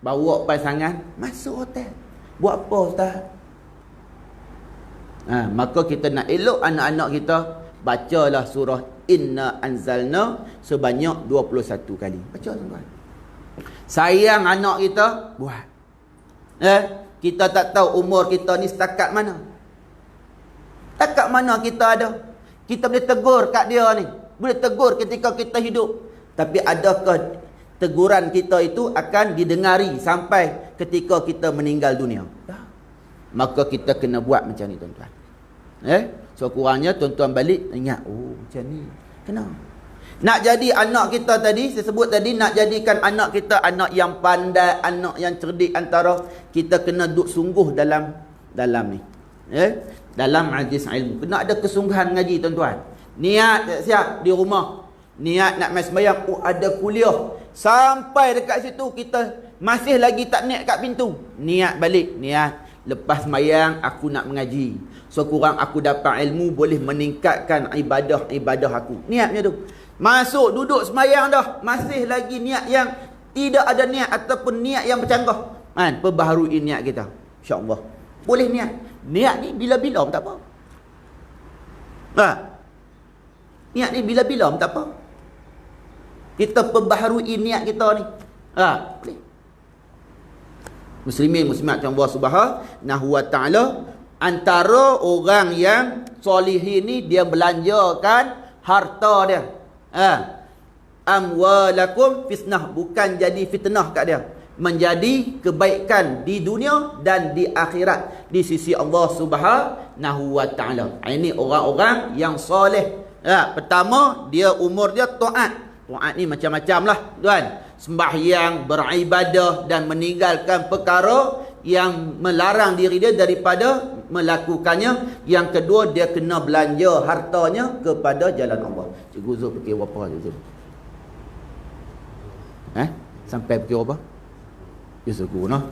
Bawa pasangan masuk hotel. Buat apa, ustaz? Maka kita nak elok anak-anak kita, bacalah surah Inna Anzalna sebanyak 21 kali. Baca, tuan-tuan. Sayang anak kita, buat. Kita tak tahu umur kita ni setakat mana. Setakat mana kita ada. Kita boleh tegur kat dia ni. Boleh tegur ketika kita hidup. Tapi adakah teguran kita itu akan didengari sampai ketika kita meninggal dunia? Maka kita kena buat macam ni, tuan-tuan. So kurangnya tuan-tuan balik ingat, oh macam ni. Kena. Nak jadi anak kita tadi, saya sebut tadi, nak jadikan anak kita anak yang pandai, anak yang cerdik antara, kita kena duduk sungguh dalam ni. Dalam majlis ilmu. Kena ada kesungguhan ngaji, tuan-tuan. Niat siap di rumah. Niat nak main sembahyang, ada kuliah. Sampai dekat situ kita masih lagi tak niat kat pintu. Niat balik, niat. Lepas sembahyang aku nak mengaji. So kurang aku dapat ilmu, boleh meningkatkan ibadah aku. Niatnya tu. Masuk duduk sembahyang dah, masih lagi niat yang tidak ada niat ataupun niat yang bercanggah. Perbaharui niat kita. Insya-Allah. Boleh niat. Niat ni bila-bila pun tak apa. Niat ni bila-bila pun tak apa. Kita perbaharui niat kita ni. Boleh. Muslimin muslimat yang Allah Subhanahu wa taala, antara orang yang solihin ni dia belanjakan harta dia. Amwalakum fitnah, bukan jadi fitnah kat dia, menjadi kebaikan di dunia dan di akhirat di sisi Allah Subhanahu wa taala. Ini orang-orang yang soleh. Pertama, dia umur dia taat. Taat ni macam-macam lah, tuan. Sembahyang, beribadah dan meninggalkan perkara yang melarang diri dia daripada melakukannya. Yang kedua, dia kena belanja hartanya kepada jalan Allah. Cikgu Zul fikir berapa, Cikgu Zul? Sampai fikir berapa? Jazakumullah.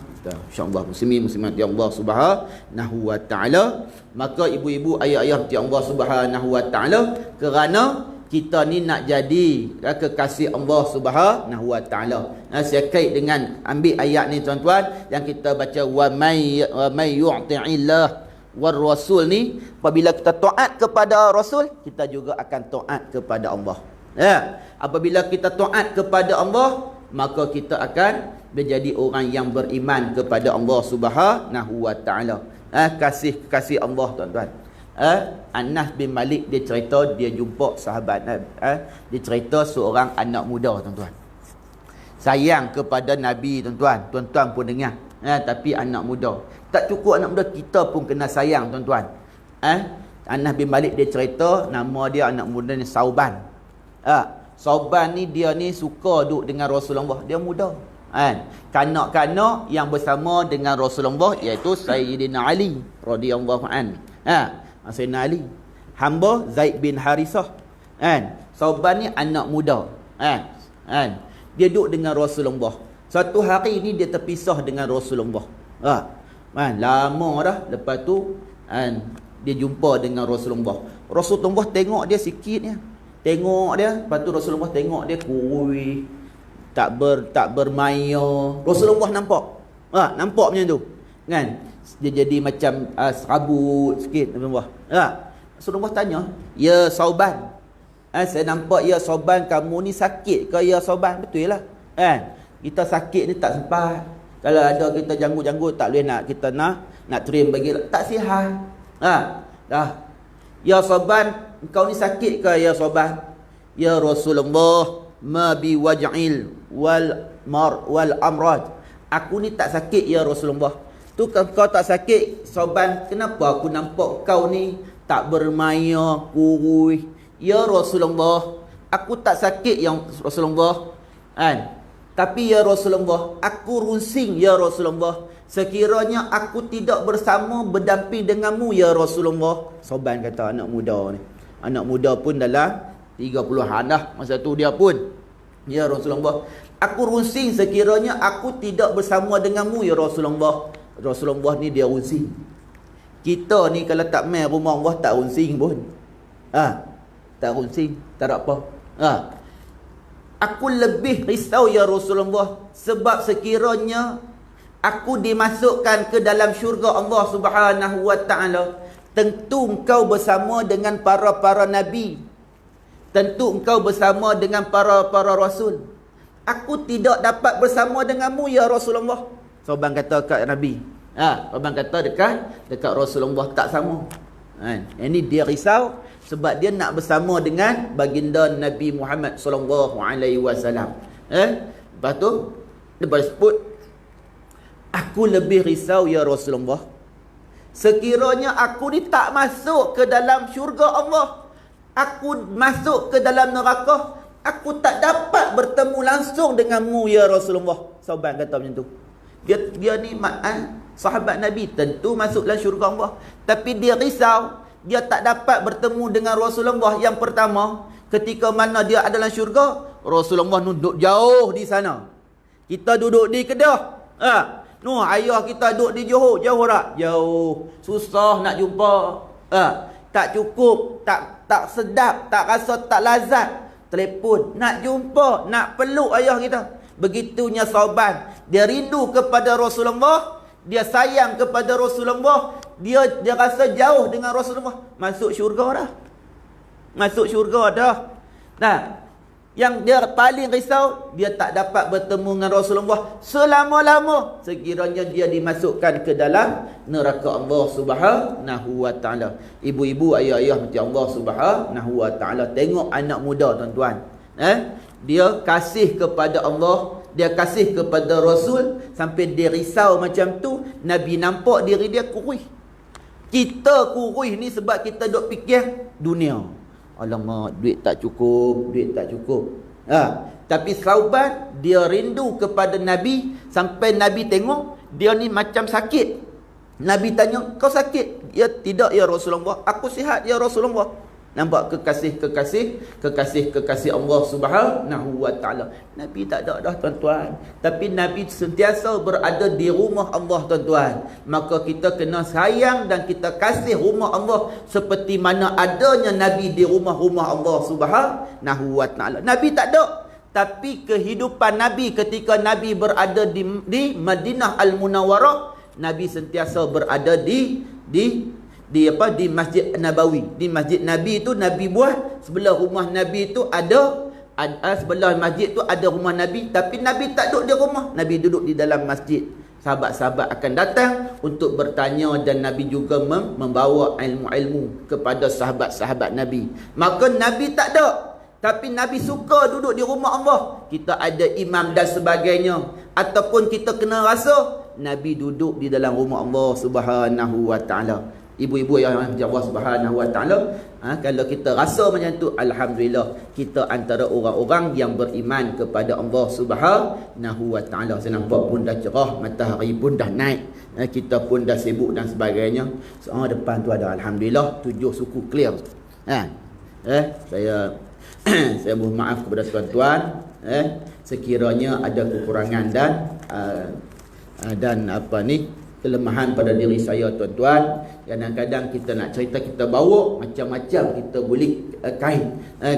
InsyaAllah muslimin muslimat ya Allah Subhanahu wa taala. Maka ibu-ibu, ayah-ayah ya Allah Subhanahu wa taala, kerana kita ni nak jadi kekasih Allah Subhanahu wa taala. Saya kait dengan ambil ayat ni, tuan-tuan, yang kita baca wa may yu'ti'illah war rasul ni, apabila kita taat kepada rasul, kita juga akan taat kepada Allah. Apabila kita taat kepada Allah, maka kita akan menjadi orang yang beriman kepada Allah Subhanahu wa taala. Kasih Allah, tuan-tuan. Anas bin Malik dia cerita, dia jumpa sahabat, dia cerita seorang anak muda, tuan-tuan, sayang kepada Nabi, tuan-tuan. Tuan-tuan pun dengar, tapi anak muda, tak cukup anak muda, kita pun kena sayang, tuan-tuan. Anas bin Malik dia cerita, nama dia anak muda ni Sauban. Sauban ni dia ni suka duduk dengan Rasulullah, dia muda. Kanak-kanak yang bersama dengan Rasulullah iaitu Sayyidina Ali radhiyallahu an. Sayyidina Ali, hamba Zaid bin Harisah. Sauban ni anak muda. Dia duduk dengan Rasulullah. Satu hari ni dia terpisah dengan Rasulullah. Lama dah. Lepas tu dia jumpa dengan Rasulullah. Rasulullah tengok dia sikitnya. Tengok dia, lepas tu Rasulullah tengok dia kurus, tak bermaya. Rasulullah nampak. Nampak macam tu. Kan? Dia jadi macam serabut sikit, Rasulullah. Rasulullah tanya, "Ya Sauban, saya nampak ya Sauban, kamu ni sakit ke ya Sauban?" Betul lah. Kita sakit ni tak sempat. Kalau ada kita janggut-janggut, tak boleh nak kita nak terima bagi, tak sihat. Dah. "Ya Sauban, kau ni sakit ke ya Sauban?" "Ya Rasulullah, ma bi waj'il wal amrad." Aku ni tak sakit ya Rasulullah. Tu kau tak sakit Sauban, kenapa aku nampak kau ni tak bermaya, kurus? "Ya Rasulullah, aku tak sakit ya Rasulullah. Tapi ya Rasulullah, aku runsing ya Rasulullah. Sekiranya aku tidak bersama berdamping denganmu ya Rasulullah." Sauban kata, anak muda ni. Anak muda pun dalam 30-an dah. Masa tu dia pun, "Ya Rasulullah, aku runsing sekiranya aku tidak bersama denganmu ya Rasulullah." Rasulullah ni dia runsing. Kita ni kalau tak main rumah Allah tak runsing pun. Tak runsing, tak ada apa. "Aku lebih risau ya Rasulullah, sebab sekiranya aku dimasukkan ke dalam syurga Allah Subhanahu wa taala, tentu engkau bersama dengan para nabi. Tentu engkau bersama dengan para rasul. Aku tidak dapat bersama denganmu ya Rasulullah." Sauban kata kat Nabi. Sauban kata dekat Rasulullah tak sama. Ini dia risau sebab dia nak bersama dengan baginda Nabi Muhammad sallallahu alaihi wasallam. Lepas tu dia bersebut, "Aku lebih risau ya Rasulullah, sekiranya aku ni tak masuk ke dalam syurga Allah, aku masuk ke dalam neraka, aku tak dapat bertemu langsung denganmu ya Rasulullah." Sauban kata macam tu. Dia ni sahabat Nabi, tentu masuk dalam syurga Allah, tapi dia risau dia tak dapat bertemu dengan Rasulullah. Yang pertama, ketika mana dia adalah syurga, Rasulullah duduk jauh di sana, kita duduk di Kedah. Ayah kita duduk di Johor, jauh tak? Jauh, susah nak jumpa. Tak cukup, tak sedap, tak rasa, tak lazat. Telefon, nak jumpa, nak peluk ayah kita. Begitunya Sauban, dia rindu kepada Rasulullah, dia sayang kepada Rasulullah, dia rasa jauh dengan Rasulullah. Masuk syurga dah. Masuk syurga dah. Yang dia paling risau, dia tak dapat bertemu dengan Rasulullah selama-lama sekiranya dia dimasukkan ke dalam neraka Allah Subhanahu wa taala. Ibu-ibu, ayah-ayah macam Allah Subhanahu wa taala, tengok anak muda tuan-tuan. Dia kasih kepada Allah, dia kasih kepada Rasul, sampai dia risau macam tu. Nabi nampak diri dia kurus. Kita kurus ni sebab kita duk fikir dunia. Alamak, duit tak cukup. Tapi Sauban, dia rindu kepada Nabi, sampai Nabi tengok dia ni macam sakit. Nabi tanya, "Kau sakit?" "Ya, tidak ya Rasulullah, aku sihat ya Rasulullah." Nampak kekasih Allah Subhanahu wa taala. Nabi tak ada dah tuan-tuan, tapi Nabi sentiasa berada di rumah Allah tuan-tuan. Maka kita kena sayang dan kita kasih rumah Allah seperti mana adanya Nabi di rumah-rumah Allah Subhanahu wa taala. Nabi tak ada, tapi kehidupan Nabi ketika Nabi berada di Madinah Al-Munawwarah, Nabi sentiasa berada di Masjid Nabawi. Di Masjid Nabi itu Nabi buat sebelah rumah Nabi itu ada sebelah masjid tu ada rumah Nabi, tapi Nabi tak duduk di rumah, Nabi duduk di dalam masjid. Sahabat-sahabat akan datang untuk bertanya, dan Nabi juga membawa ilmu-ilmu kepada sahabat-sahabat Nabi. Maka Nabi tak ada, tapi Nabi suka duduk di rumah Allah. Kita ada imam dan sebagainya, ataupun kita kena rasa Nabi duduk di dalam rumah Allah Subhanahu wa taala. Ibu-ibu yang Allah Subhanahu wa taala, kalau kita rasa macam tu, alhamdulillah, kita antara orang-orang yang beriman kepada Allah Subhanahu wa taala. Saya nampak pun dah cerah, matahari pun dah naik, kita pun dah sibuk dan sebagainya. Depan tu ada alhamdulillah 7 suku clear. Saya saya mohon maaf kepada tuan-tuan sekiranya ada kekurangan dan kelemahan pada diri saya tuan-tuan. Kadang-kadang kita nak cerita, kita bawa macam-macam kita boleh kait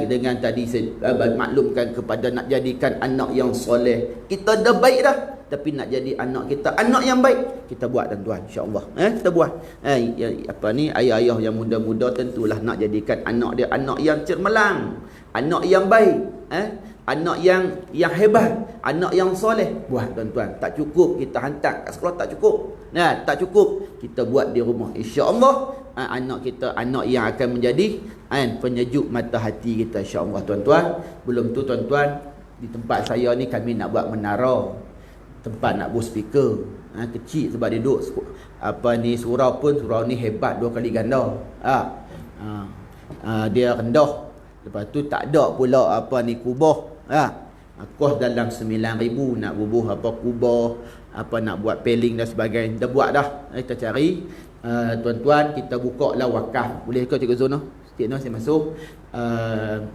dengan tadi saya maklumkan kepada nak jadikan anak yang soleh. Kita dah baik dah, tapi nak jadi anak kita anak yang baik, kita buat tuan-tuan, insya-Allah. Kita buat. Ayah-ayah yang muda-muda tentulah nak jadikan anak dia anak yang cermelang, anak yang baik, anak yang hebat, anak yang soleh. Buat tuan-tuan. Tak cukup kita hantar kat sekolah, tak cukup. Tak cukup kita buat di rumah. Insya-Allah anak kita anak yang akan menjadi penyejuk mata hati kita, insya-Allah tuan-tuan. Belum tu tuan-tuan, di tempat saya ni kami nak buat menara, tempat nak buat speaker. Kecil sebab dia duduk surau ni hebat 2 kali ganda. Dia rendah. Lepas tu tak ada pula kubah. Kos dalam 9,000 nak bubuh kubah, nak buat peling dan sebagainya. Dah buat dah. Kita cari tuan-tuan, kita buka lah wakaf. Boleh ke Cikgu Zul? Sikit no saya masuk.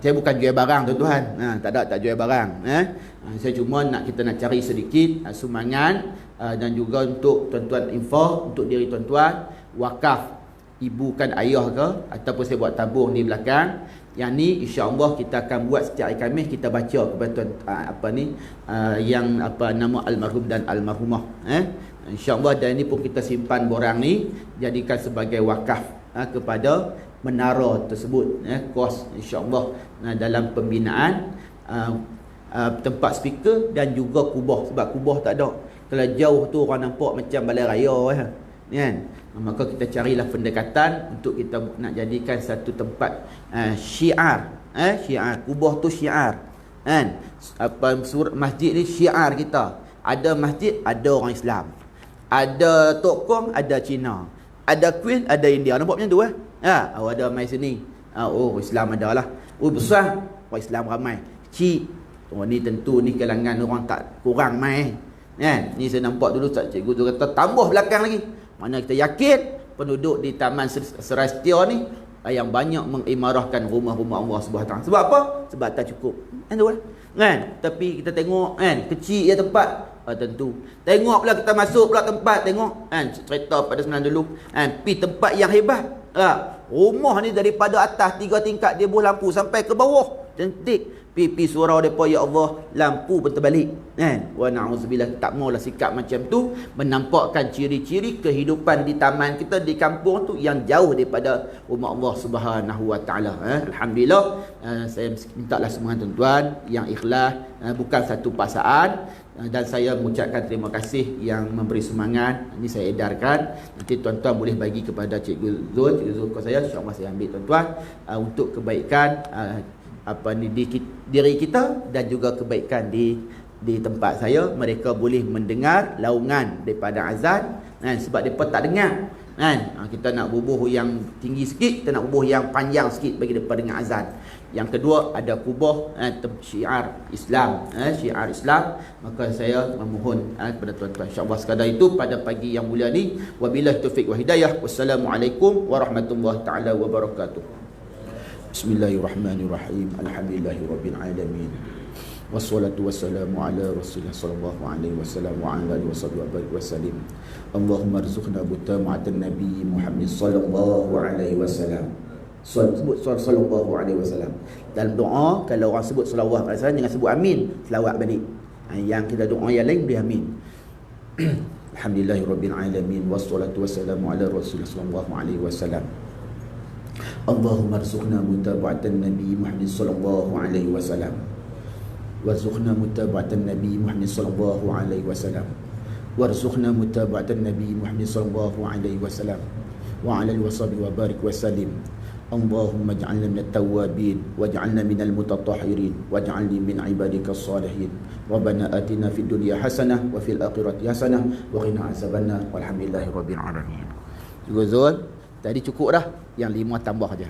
Saya bukan jual barang tuan-tuan. Tak jual barang. Saya cuma kita nak cari sedikit sumbangan dan juga untuk tuan-tuan infak untuk diri tuan-tuan, wakaf ibu kan ayah ke, ataupun saya buat tabung di belakang. Yang ni insya-Allah kita akan buat setiap hari Khamis, kita baca kepada nama almarhum dan almarhumah. Insya-Allah, dan ini pun kita simpan borang ni jadikan sebagai wakaf kepada menara tersebut, kos insya-Allah dalam pembinaan tempat speaker dan juga kubah. Sebab kubah tak ada, kalau jauh tu orang nampak macam balai raya kan. Maka kita carilah pendekatan untuk kita nak jadikan satu tempat syiar. Syiar kubah tu syiar kan. Masjid ni syiar kita. Ada masjid, ada orang Islam, ada Tok Kong, ada Cina, ada Queen, ada India. Nampak macam tu ada mai sini. Islam ada lah. Besar orang Islam ramai. Kecil ni tentu ni kalangan orang tak kurang mai kan. Ni saya nampak dulu cikgu tu kata tambah belakang lagi. Mana kita yakin penduduk di Taman Serastia ni yang banyak mengimarahkan rumah-rumah Allah SWT. Sebab apa? Sebab tak cukup. Kan? Tapi kita tengok kan, kecil ya tempat. Tentu. Tengok pula kita masuk pula tempat, tengok kan, cerita pada semalam dulu kan, pi tempat yang hebat. Rumah ni daripada atas 3 tingkat dia buh lampu sampai ke bawah. Cantik. Pi surau depa, ya Allah, lampu pun terbalik kan. Wa na'udzubillah, tak maulah sikap macam tu menampakkan ciri-ciri kehidupan di taman kita, di kampung tu yang jauh daripada rumah Allah Subhanahu wa taala. Alhamdulillah, saya mintalah semua tuan-tuan yang ikhlas, bukan satu paksaan, dan saya mengucapkan terima kasih yang memberi sumbangan. Ini saya edarkan, nanti tuan-tuan boleh bagi kepada Cikgu Zul ke saya, insya-Allah saya ambil tuan-tuan untuk kebaikan di diri kita dan juga kebaikan di tempat saya. Mereka boleh mendengar laungan daripada azan kan, sebab mereka tak dengar kan. Kita nak bubuh yang tinggi sikit, kita nak bubuh yang panjang sikit bagi mereka dengar azan. Yang kedua, ada kubah syiar Islam, syiar Islam. Maka saya memohon kepada tuan-tuan, insya-Allah sekadar itu pada pagi yang mulia ni. Wabillahi taufik wa hidayah. Wassalamualaikum warahmatullahi taala wabarakatuh. Bismillahirrahmanirrahim. Alhamdulillahirabbil alamin. Wassalatu wassalamu ala Rasulillah sallallahu alaihi wasallam wa ala alihi wasallam. Allahumma arzuqna mutama'atan Nabi Muhammad sallallahu alaihi wasallam. Sebut sallallahu alaihi wasallam. Dalam doa, kalau orang sebut sallallahu alaihi wasallam jangan sebut amin, selawat balik. Yang kita doa yang lain boleh amin. Alhamdulillahirabbil alamin. Wassalatu wassalamu ala Rasulillah sallallahu alaihi wasallam. Allahumma arzuqna mutaba'atan Nabi Muhammad sallallahu alaihi wasallam. Warzuqna mutaba'atan Nabi Muhammad sallallahu alaihi wasallam. Warzuqna mutaba'atan Nabi Muhammad sallallahu alaihi wasallam. Wa ala alihi wa barik wa sallim. Allahumma ij'alna minat tawwabin waj'alna minal mutatahhirin waj'alni min ibadika as-salihin. Rabbana atina fid dunya hasanah wa fil akhirati hasanah wa qina azabannar. Walhamdulillahirabbil alamin. Cikgu Zul, tadi cukup dah, yang 5 tambah je.